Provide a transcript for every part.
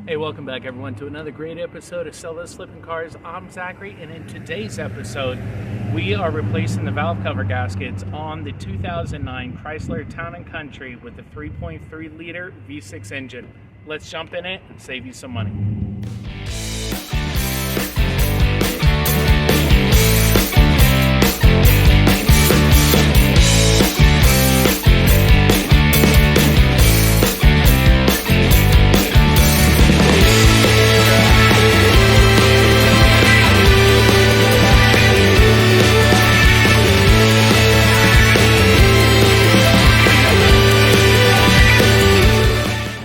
Hey, welcome back everyone to another great episode of Sell Those Flipping Cars. I'm Zachary, and in today's episode, we are replacing the valve cover gaskets on the 2009 Chrysler Town and Country with the 3.3 liter V6 engine. Let's jump in it and save you some money.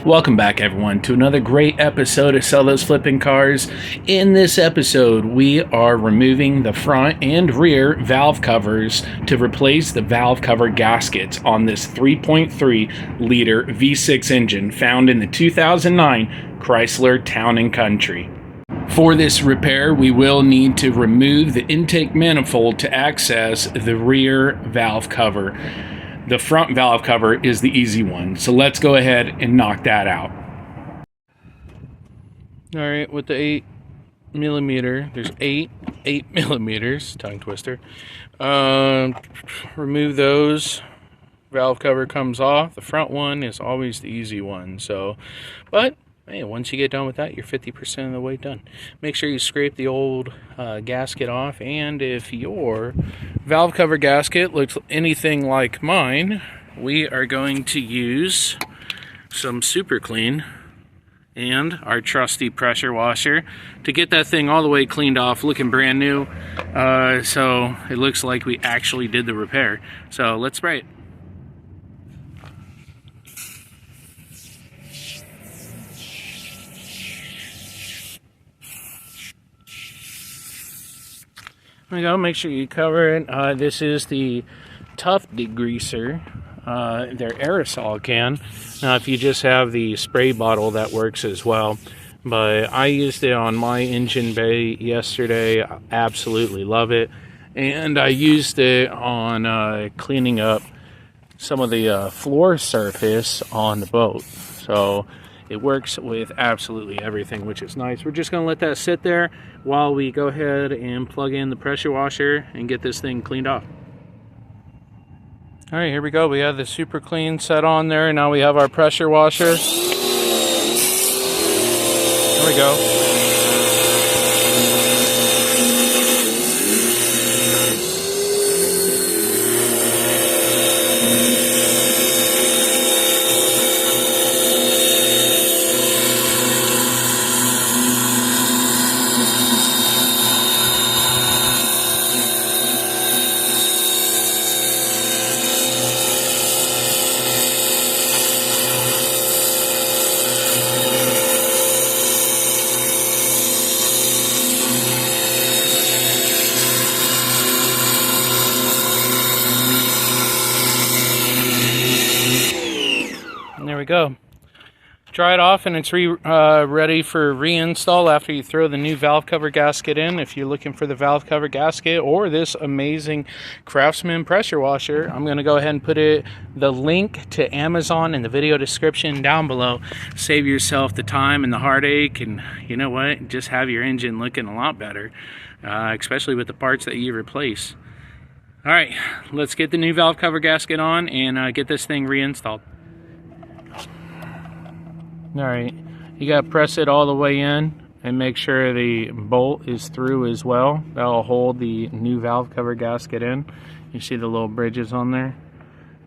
Welcome back everyone to another great episode of Sell Those Flipping Cars. In this episode, we are removing the front and rear valve covers to replace the valve cover gaskets on this 3.3 liter V6 engine found in the 2009 Chrysler Town and Country. For this repair, we will need to remove the intake manifold to access the rear valve cover. The front valve cover is the easy one, so let's go ahead and knock that out. Alright, with the 8mm, there's 8 millimeters, tongue twister. Remove those. Valve cover comes off. The front one is always the easy one, but hey, once you get done with that, you're 50% of the way done. Make sure you scrape the old gasket off, and if your valve cover gasket looks anything like mine, we are going to use some super clean and our trusty pressure washer to get that thing all the way cleaned off, looking brand new, so it looks like we actually did the repair. So let's spray it. There we go, make sure you cover it. This is the Tough Degreaser, their aerosol can. Now if you just have the spray bottle, that works as well. But I used it on my engine bay yesterday. I absolutely love it. And I used it on cleaning up some of the floor surface on the boat. So it works with absolutely everything, which is nice. We're just going to let that sit there while we go ahead and plug in the pressure washer and get this thing cleaned off. All right, here we go. We have the super clean set on there. Now we have our pressure washer. There we go. There we go. Dry it off and it's ready for reinstall after you throw the new valve cover gasket in. If you're looking for the valve cover gasket or this amazing Craftsman pressure washer, I'm going to go ahead and put the link to Amazon in the video description down below. Save yourself the time and the heartache, and you know what? Just have your engine looking a lot better, especially with the parts that you replace. All right, let's get the new valve cover gasket on and get this thing reinstalled. Alright, you got to press it all the way in and make sure the bolt is through as well. That'll hold the new valve cover gasket in. You see the little bridges on there?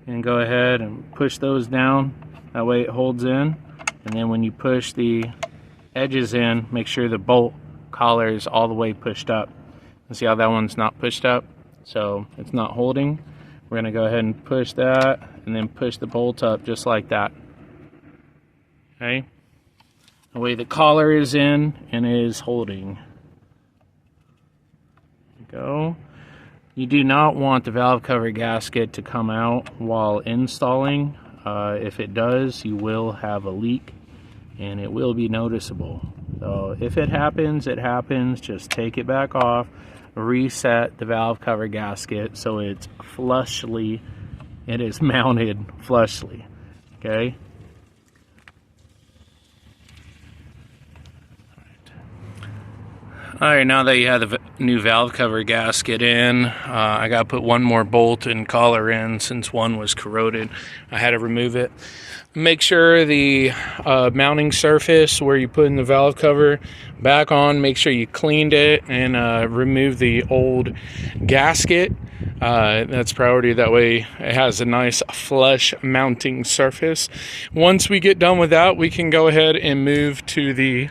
And go ahead and push those down. That way it holds in. And then when you push the edges in, make sure the bolt collar is all the way pushed up. And see how that one's not pushed up? So it's not holding. We're going to go ahead and push that and then push the bolt up just like that. Okay, the way the collar is in and is holding. There we go. You do not want the valve cover gasket to come out while installing. If it does, you will have a leak and it will be noticeable. So if it happens, it happens. Just take it back off, reset the valve cover gasket so it's flushly, it is mounted flushly. Okay. Alright, now that you have the new valve cover gasket in, I got to put one more bolt and collar in since one was corroded. I had to remove it. Make sure the mounting surface where you put in the valve cover back on, make sure you cleaned it and remove the old gasket. That's priority, that way it has a nice flush mounting surface. Once we get done with that, we can go ahead and move to the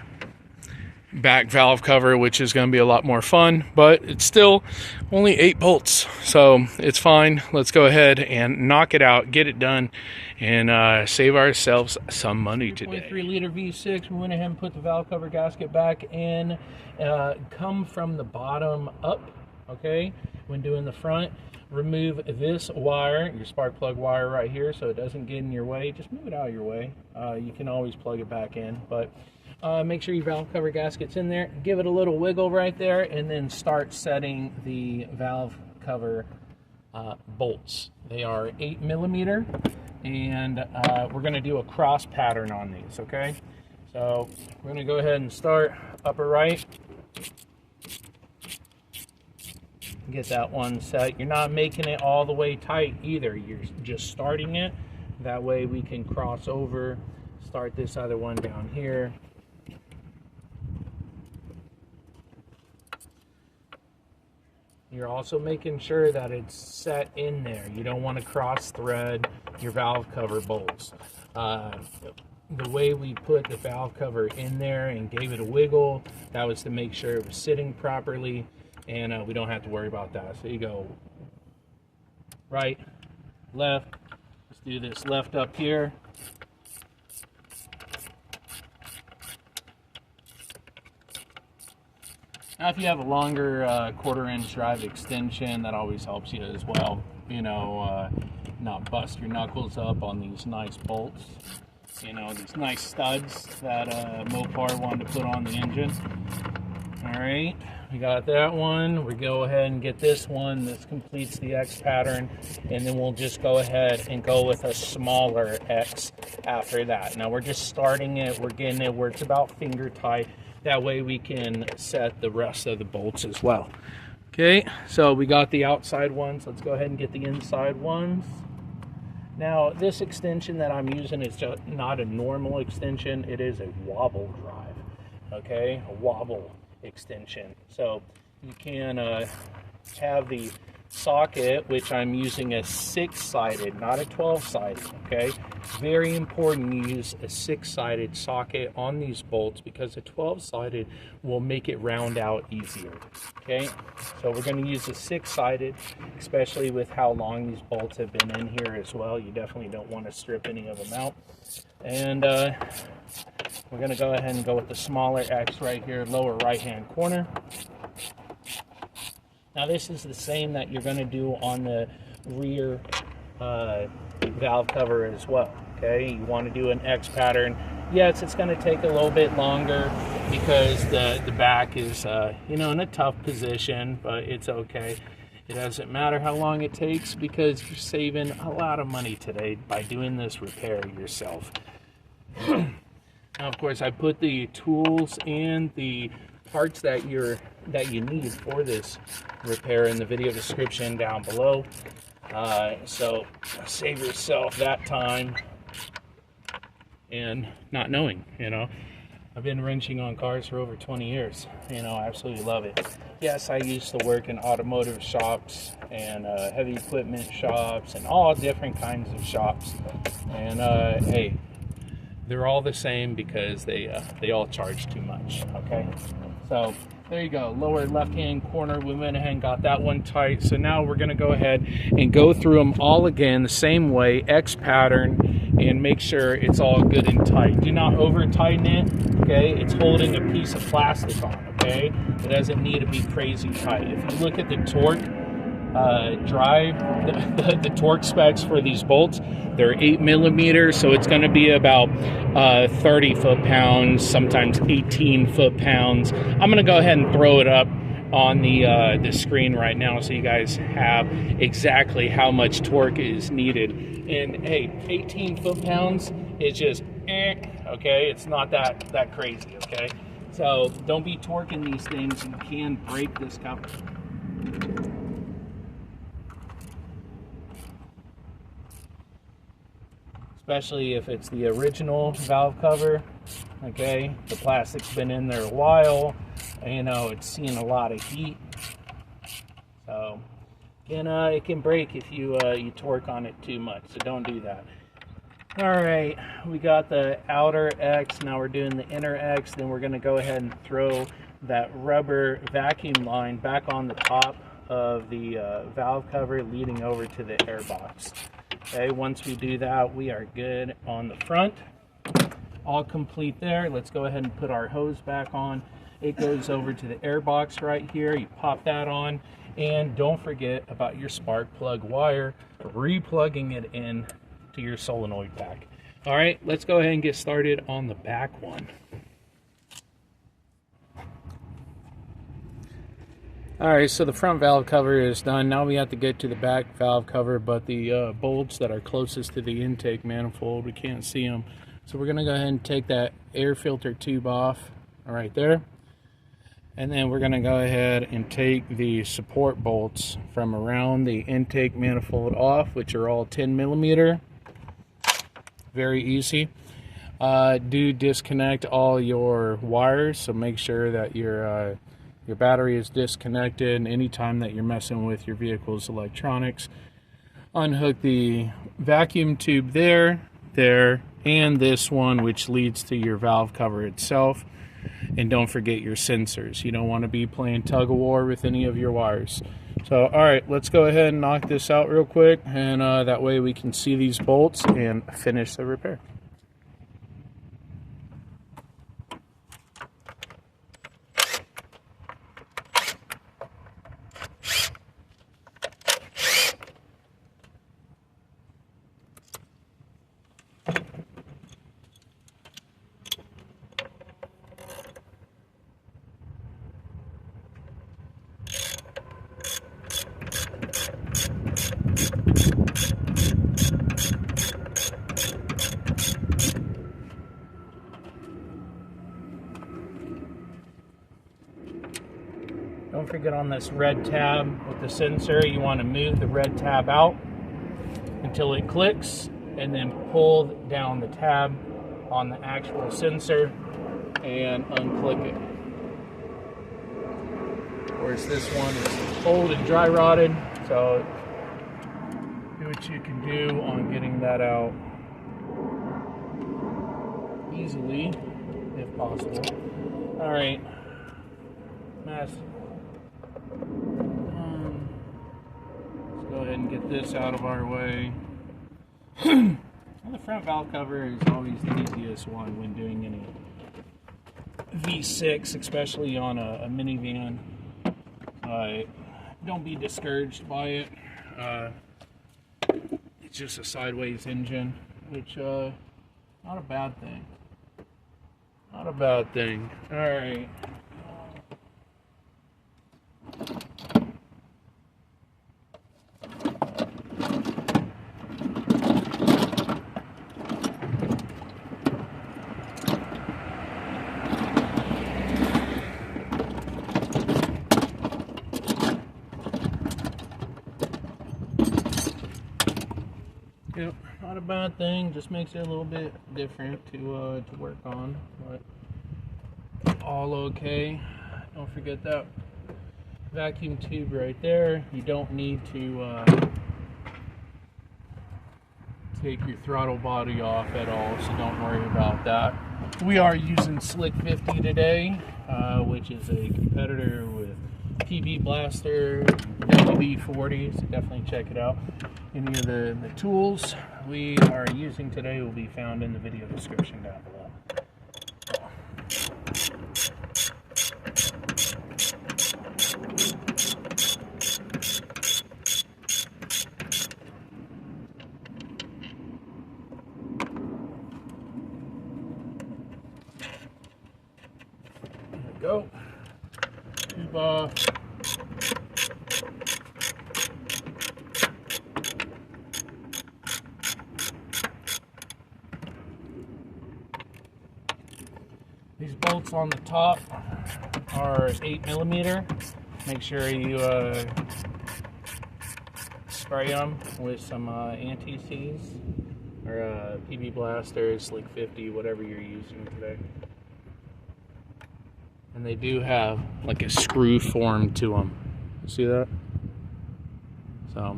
back valve cover, which is going to be a lot more fun, but it's still only 8 bolts, so it's fine. Let's go ahead and knock it out, get it done, and save ourselves some money today. 3 liter V6, we went ahead and put the valve cover gasket back in. Come from the bottom up, okay? When doing the front, remove this wire, your spark plug wire right here, so it doesn't get in your way. Just move it out of your way. You can always plug it back in, but make sure your valve cover gasket's in there. Give it a little wiggle right there, and then start setting the valve cover bolts. They are 8mm, and we're going to do a cross pattern on these, okay? So we're going to go ahead and start upper right. Get that one set. You're not making it all the way tight either. You're just starting it. That way we can cross over, start this other one down here. You're also making sure that it's set in there. You don't want to cross thread your valve cover bolts. The way we put the valve cover in there and gave it a wiggle, that was to make sure it was sitting properly, and we don't have to worry about that. So you go right, left. Let's do this left up here. Now, if you have a longer 1/4-inch drive extension, that always helps you as well. You know, not bust your knuckles up on these nice bolts. You know, these nice studs that Mopar wanted to put on the engine. All right, we got that one. We go ahead and get this one. This completes the X pattern, and then we'll just go ahead and go with a smaller X after that. Now we're just starting it. We're getting it where it's about finger tight. That way we can set the rest of the bolts as well. Okay, so we got the outside ones. Let's go ahead and get the inside ones. Now, this extension that I'm using is just not a normal extension. It is a wobble drive, okay? A wobble extension. So you can have the socket, which I'm using a 6-sided, not a 12-sided, okay? Very important you use a 6-sided socket on these bolts, because a 12-sided will make it round out easier, okay? So we're going to use a 6-sided, especially with how long these bolts have been in here as well. You definitely don't want to strip any of them out. And we're going to go ahead and go with the smaller X right here, lower right-hand corner. Now this is the same that you're going to do on the rear valve cover as well, okay? You want to do an X pattern. Yes, it's going to take a little bit longer because the back is, you know, in a tough position, but it's okay. It doesn't matter how long it takes because you're saving a lot of money today by doing this repair yourself. Now, of course, I put the tools and the parts that you need for this repair in the video description down below, so save yourself that time and not knowing. You know, I've been wrenching on cars for over 20 years. You know, I absolutely love it. Yes, I used to work in automotive shops and heavy equipment shops and all different kinds of shops, and hey, they're all the same because they all charge too much, okay? So there you go, lower left-hand corner, we went ahead and got that one tight. So now we're gonna go ahead and go through them all again the same way, X pattern, and make sure it's all good and tight. Do not over tighten it, okay? It's holding a piece of plastic on, okay? It doesn't need to be crazy tight. If you look at the torque drive, the torque specs for these bolts, they're 8mm, so it's going to be about 30 foot-pounds, sometimes 18 foot-pounds. I'm going to go ahead and throw it up on the screen right now so you guys have exactly how much torque is needed. And hey, 18 foot-pounds is just okay, it's not that crazy, okay? So don't be torquing these things. You can break this cover. Especially if it's the original valve cover. Okay, the plastic's been in there a while. You know, it's seen a lot of heat. So it can break if you you torque on it too much. So don't do that. All right, we got the outer X. Now we're doing the inner X. Then we're going to go ahead and throw that rubber vacuum line back on the top of the valve cover, leading over to the air box. Okay, once we do that, we are good on the front. All complete there. Let's go ahead and put our hose back on. It goes over to the air box right here. You pop that on, and don't forget about your spark plug wire, replugging it in to your solenoid pack. All right, let's go ahead and get started on the back one. All right, so the front valve cover is done. Now we have to get to the back valve cover, but the bolts that are closest to the intake manifold, we can't see them. So we're gonna go ahead and take that air filter tube off right there. And then we're gonna go ahead and take the support bolts from around the intake manifold off, which are all 10mm. Very easy. Do disconnect all your wires, so make sure that your battery is disconnected anytime that you're messing with your vehicle's electronics. Unhook the vacuum tube there, and this one, which leads to your valve cover itself. And don't forget your sensors. You don't want to be playing tug of war with any of your wires. So, all right, let's go ahead and knock this out real quick, and that way we can see these bolts and finish the repair. Don't forget on this red tab with the sensor, you want to move the red tab out until it clicks, and then pull down the tab on the actual sensor and unclick it. Of course, this one is old and dry rotted, so do what you can do on getting that out easily, if possible. All right, let's go ahead and get this out of our way. The front valve cover is always the easiest one when doing any V6, especially on a minivan. Don't be discouraged by it. It's just a sideways engine, which not a bad thing. Not a bad thing. All right. Yep, not a bad thing, just makes it a little bit different to work on, but all okay. Don't forget that vacuum tube right there. You don't need to take your throttle body off at all, so don't worry about that. We are using Slick 50 today, which is a competitor with PB Blaster, WD-40, so definitely check it out. Any of the tools we are using today will be found in the video description down below. There we go. Tube off. These bolts on the top are 8mm. Make sure you spray them with some anti-seize or PB blasters, like 50, whatever you're using today. And they do have like a screw form to them. See that? So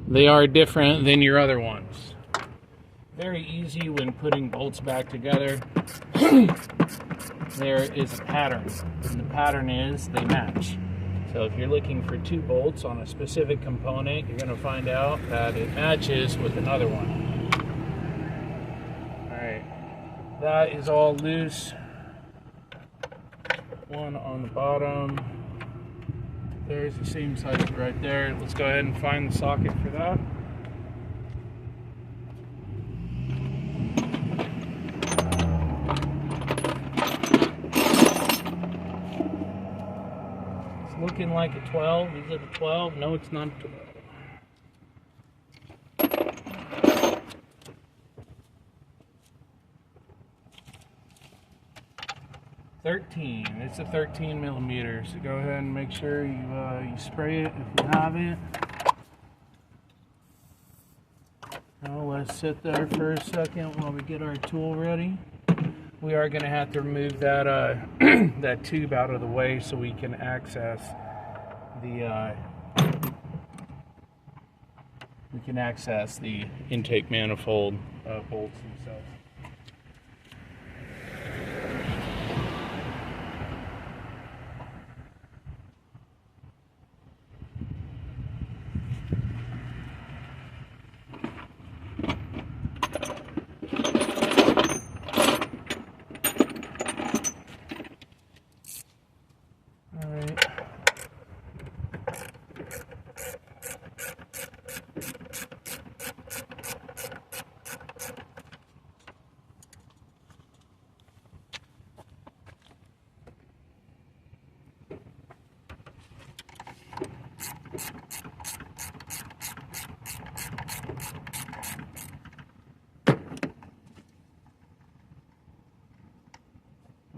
they are different than your other ones. Very easy when putting bolts back together. There is a pattern, and the pattern is they match. So if you're looking for two bolts on a specific component, you're going to find out that it matches with another one. Alright, that is all loose. One on the bottom. There's the same size right there. Let's go ahead and find the socket for that. Looking like a 12. Is it a 12? No, it's not a 12. 13. It's a 13mm. So go ahead and make sure you spray it if you have it. Now let's sit there for a second while we get our tool ready. We are going to have to remove that that tube out of the way so we can access the intake manifold bolts themselves.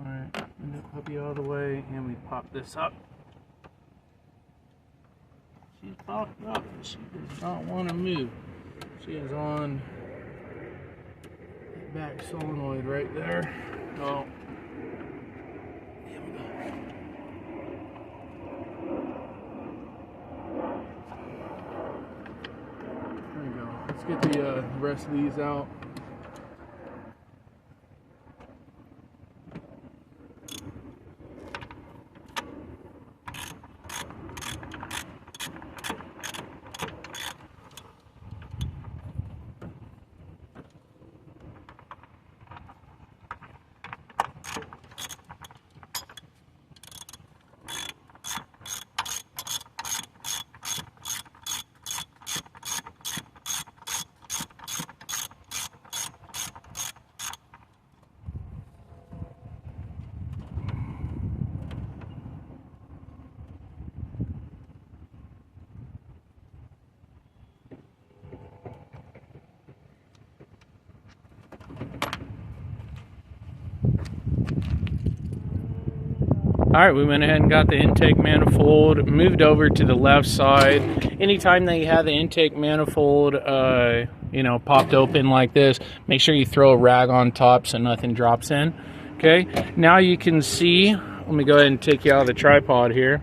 Alright, move the puppy out of the way and we pop this up. She's popped up. She does not want to move. She is on the back solenoid right there. Oh. Here we go. There we go. Let's get the rest of these out. Alright, we went ahead and got the intake manifold moved over to the left side. Anytime that you have the intake manifold popped open like this, make sure you throw a rag on top so nothing drops in. Okay, now you can see, let me go ahead and take you out of the tripod here.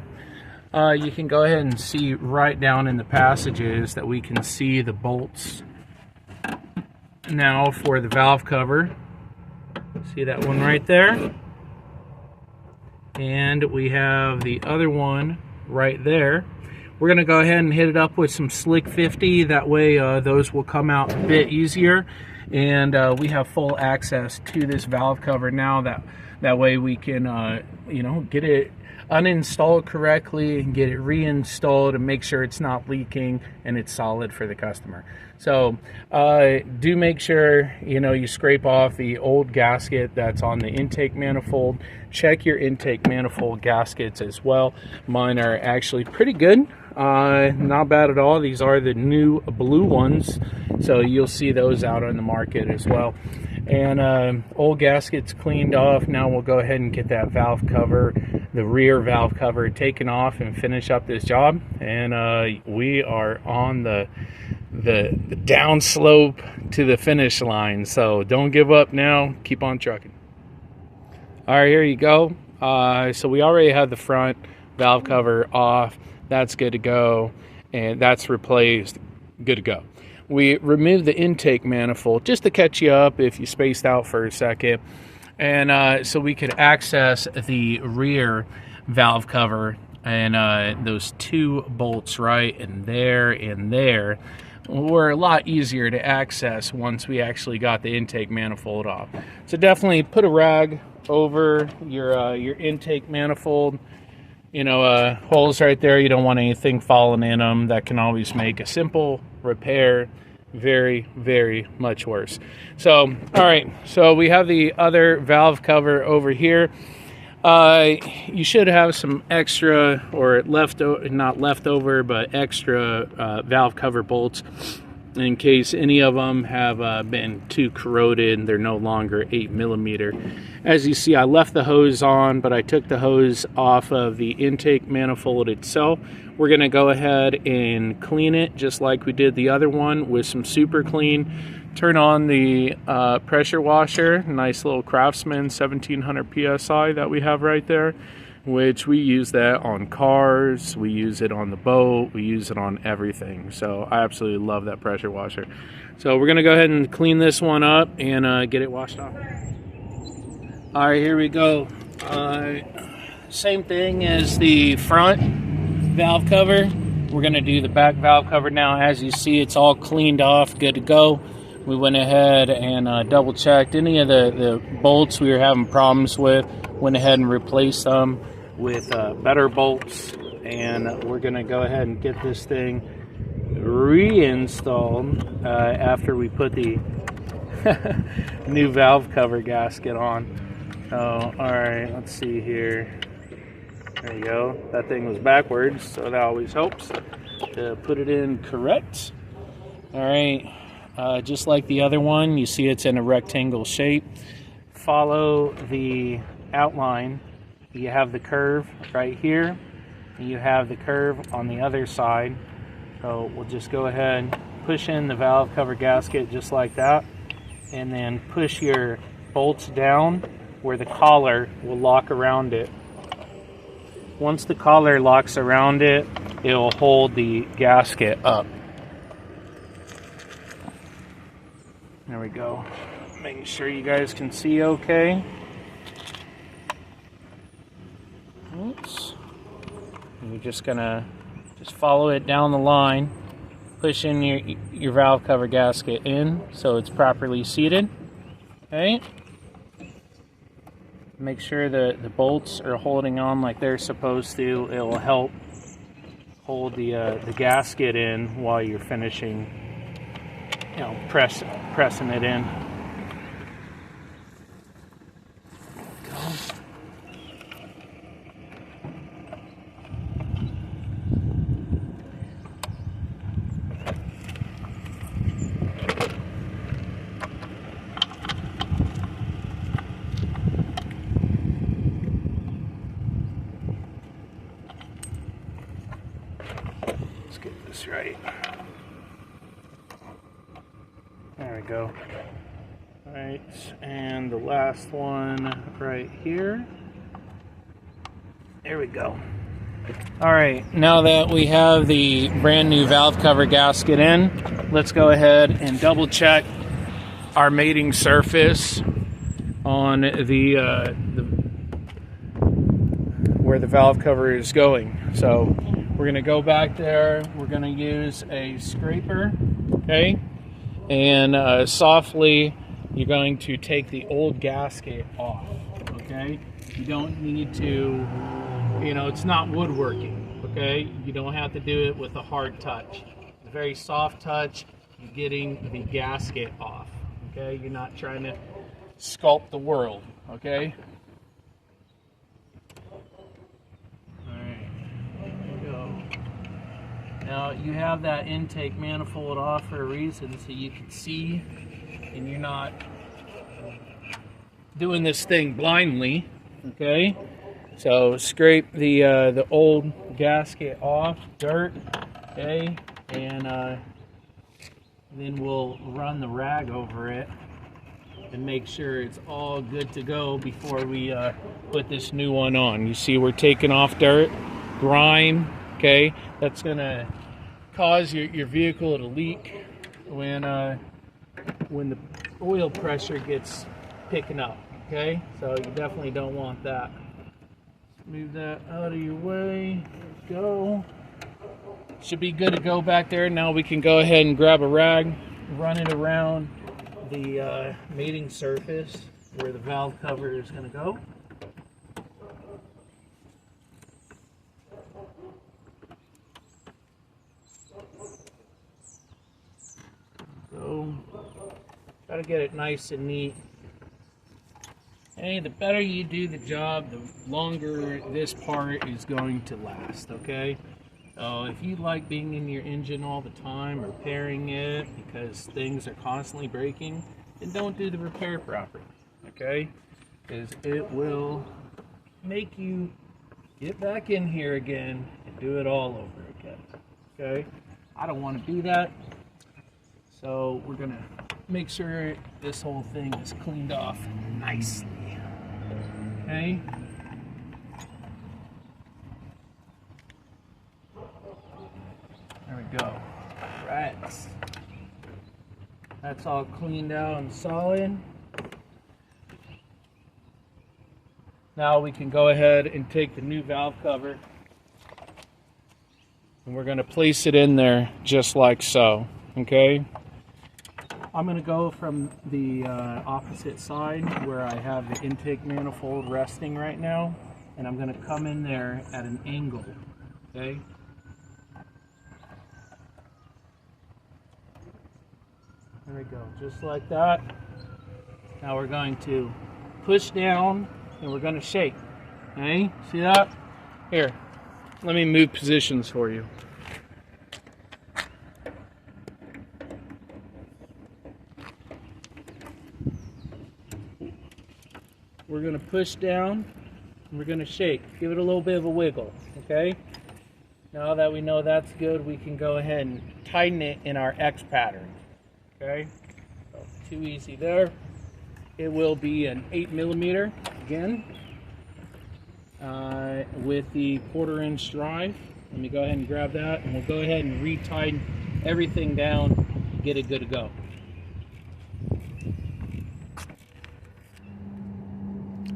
You can go ahead and see right down in the passages that we can see the bolts. Now for the valve cover, see that one right there? And we have the other one right there. We're going to go ahead and hit it up with some Slick 50. That way those will come out a bit easier. And we have full access to this valve cover now. That way we can get it uninstalled correctly and get it reinstalled and make sure it's not leaking and it's solid for the customer. So do make sure you scrape off the old gasket that's on the intake manifold. Check your intake manifold gaskets as well. Mine are actually pretty good, not bad at all. These are the new blue ones, so you'll see those out on the market as well. And old gasket's cleaned off. Now we'll go ahead and get that valve cover, the rear valve cover, taken off and finish up this job. And we are on the down slope to the finish line. So don't give up now. Keep on trucking. All right, here you go. So we already have the front valve cover off. That's good to go. And that's replaced. Good to go. We removed the intake manifold just to catch you up if you spaced out for a second. And so we could access the rear valve cover, and those two bolts right in there were a lot easier to access once we actually got the intake manifold off. So definitely put a rag over your intake manifold. You know, holes right there, you don't want anything falling in them. That can always make a simple repair very, very much worse. So, all right, so we have the other valve cover over here. You should have some extra, or not leftover, but extra valve cover bolts in case any of them have been too corroded. They're no longer 8mm. As you see, I left the hose on, but I took the hose off of the intake manifold itself. We're going to go ahead and clean it just like we did the other one with some super clean. Turn on the pressure washer, nice little Craftsman 1700 psi that we have right there, which we use that on cars, we use it on the boat, we use it on everything. So I absolutely love that pressure washer. So we're going to go ahead and clean this one up and get it washed off. All right, here we go. Same thing as the front valve cover. We're going to do the back valve cover now. As you see, it's all cleaned off, good to go. We went ahead and double checked any of the bolts we were having problems with, went ahead and replaced them with better bolts, and we're going to go ahead and get this thing reinstalled after we put the new valve cover gasket on. So, alright, let's see here. There you go. That thing was backwards, so that always helps to put it in correct. Alright, just like the other one, you see it's in a rectangle shape. Follow the outline. You have the curve right here, and you have the curve on the other side. So we'll just go ahead, push in the valve cover gasket just like that, and then push your bolts down where the collar will lock around it. Once the collar locks around it, it will hold the gasket up. There we go. Making sure you guys can see okay. Oops. You're just gonna follow it down the line, push in your valve cover gasket in so it's properly seated. Okay. Make sure the bolts are holding on like they're supposed to. It will help hold the gasket in while you're finishing, you know, pressing it in. Right. There we go. All right, and the last one right here. There we go. All right, now that we have the brand new valve cover gasket in, let's go ahead and double check our mating surface on the where the valve cover is going. So we're going to go back there. We're going to use a scraper, okay? And softly, you're going to take the old gasket off, okay? You don't need to, you know, it's not woodworking, okay? You don't have to do it with a hard touch. It's a very soft touch. You're getting the gasket off, okay? You're not trying to sculpt the world, okay? Now you have that intake manifold off for a reason, so you can see and you're not doing this thing blindly, okay? So scrape the old gasket off, dirt, okay? And then we'll run the rag over it and make sure it's all good to go before we put this new one on. You see we're taking off dirt, grime, okay? That's gonna cause your vehicle to leak when the oil pressure gets picking up, okay? So you definitely don't want that. Move that out of your way. Go. Should be good to go back there. Now we can go ahead and grab a rag, run it around the mating surface where the valve cover is going to go. So, got to get it nice and neat. Hey, the better you do the job, the longer this part is going to last, okay? So if you like being in your engine all the time, repairing it because things are constantly breaking, then don't do the repair properly, okay? Because it will make you get back in here again and do it all over again, okay? I don't want to do that, so we're going to make sure this whole thing is cleaned off nicely, okay? There we go. Right. That's all cleaned out and solid. Now we can go ahead and take the new valve cover and we're going to place it in there just like so, okay? I'm going to go from the opposite side where I have the intake manifold resting right now, and I'm going to come in there at an angle, okay? There we go, just like that. Now we're going to push down and we're going to shake. Okay, see that? Here, let me move positions for you. We're going to push down and we're going to shake. Give it a little bit of a wiggle, okay? Now that we know that's good, we can go ahead and tighten it in our X pattern. Okay, so too easy there. It will be an 8mm again with the 1/4" drive. Let me go ahead and grab that, and we'll go ahead and retighten everything down, get it good to go.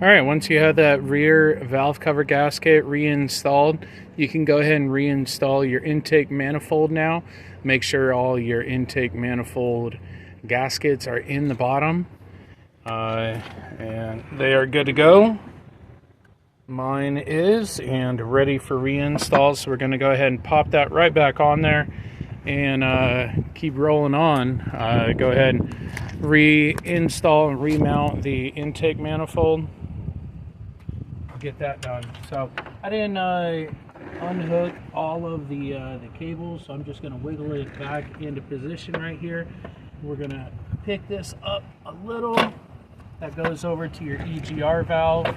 All right, once you have that rear valve cover gasket reinstalled, you can go ahead and reinstall your intake manifold now. Make sure all your intake manifold gaskets are in the bottom, and they are good to go. Mine is, and ready for reinstall, so we're going to go ahead and pop that right back on there and keep rolling on. Go ahead and reinstall and remount the intake manifold. Get that done. So I didn't unhook all of the cables, so I'm just going to wiggle it back into position right here. We're going to pick this up a little. That goes over to your EGR valve.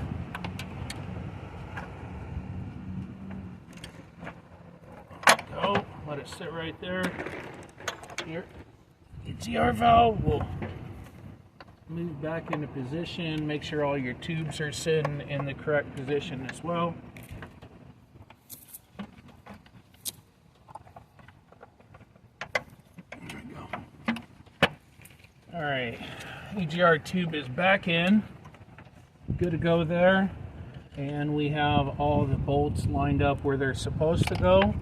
Go. Let it sit right there. Here, EGR valve will move back into position. Make sure all your tubes are sitting in the correct position as well. There we go. All right, EGR tube is back in. Good to go there. And we have all the bolts lined up where they're supposed to go.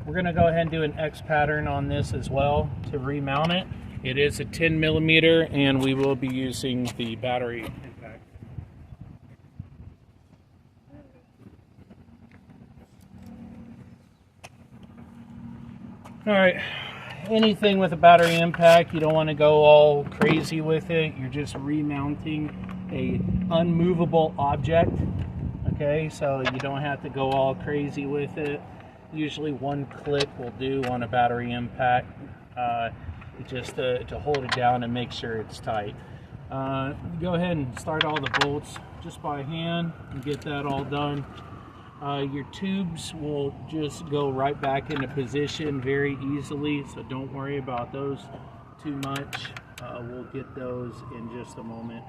We're going to go ahead and do an X pattern on this as well to remount it. It is a 10mm, and we will be using the battery impact. All right, anything with a battery impact, you don't want to go all crazy with it. You're just remounting a unmovable object, okay? So you don't have to go all crazy with it. Usually one click will do on a battery impact. Just to hold it down and make sure it's tight. Go ahead and start all the bolts just by hand and get that all done. Your tubes will just go right back into position very easily, so don't worry about those too much. We'll get those in just a moment.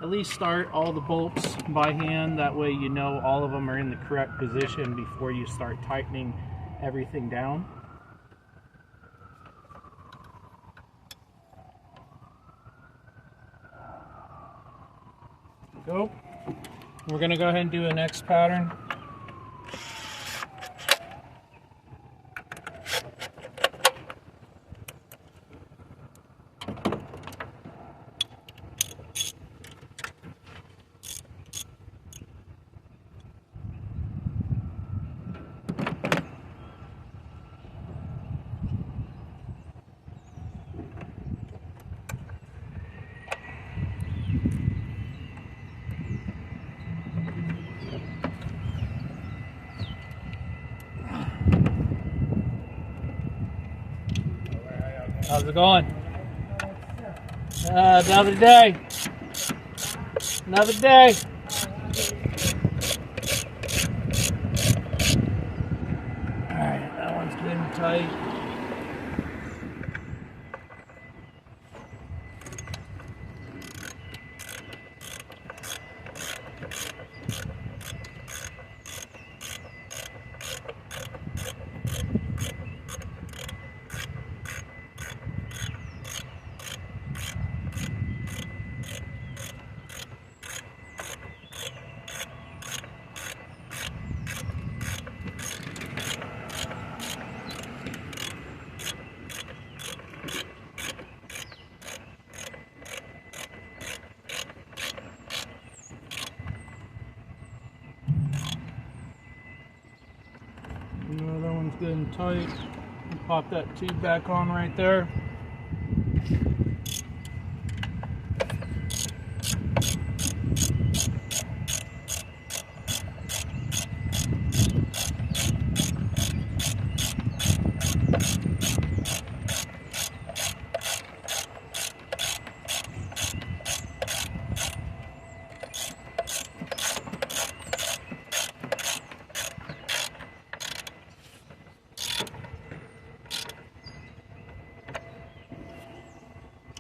At least start all the bolts by hand, that way you know all of them are in the correct position before you start tightening everything down. Go. We're going to go ahead and do an X pattern. How's it going? Another day. Another day. Alright, that one's good and tight. That one's good and tight. Pop that tube back on right there.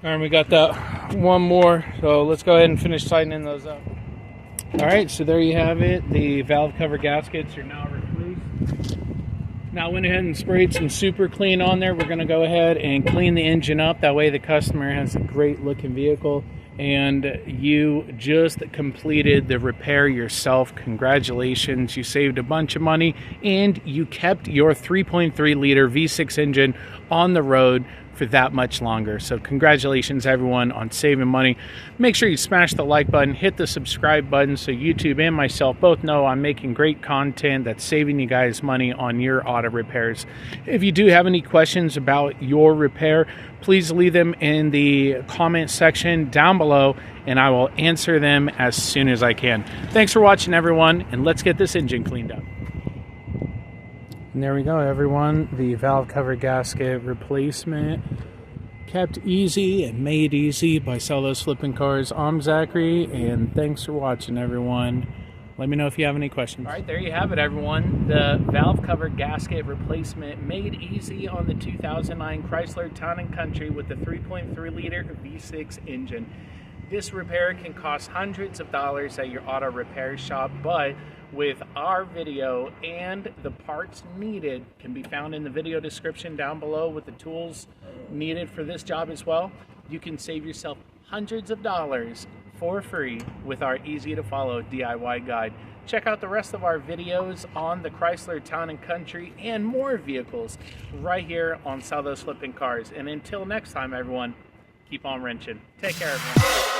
All right, we got that one more, so let's go ahead and finish tightening those up. All right, so there you have it. The valve cover gaskets are now replaced. Now I went ahead and sprayed some super clean on there. We're going to go ahead and clean the engine up. That way the customer has a great looking vehicle. And you just completed the repair yourself. Congratulations, you saved a bunch of money and you kept your 3.3 liter V6 engine on the road for that much longer. So congratulations everyone on saving money. Make sure you smash the like button, hit the subscribe button so YouTube and myself both know I'm making great content that's saving you guys money on your auto repairs. If you do have any questions about your repair, please leave them in the comment section down below and I will answer them as soon as I can. Thanks for watching everyone, and let's get this engine cleaned up. And there we go everyone, the valve cover gasket replacement kept easy and made easy by Sell Those Flipping Cars. I'm Zachary, and thanks for watching everyone. Let me know if you have any questions. All right, there you have it everyone. The valve cover gasket replacement made easy on the 2009 Chrysler Town and Country with the 3.3 liter V6 engine. This repair can cost hundreds of dollars at your auto repair shop, but with our video and the parts needed can be found in the video description down below with the tools needed for this job as well. You can save yourself hundreds of dollars for free with our easy to follow DIY guide. Check out the rest of our videos on the Chrysler Town and Country and more vehicles right here on Sell Those Flipping Cars. And until next time everyone, keep on wrenching. Take care everyone.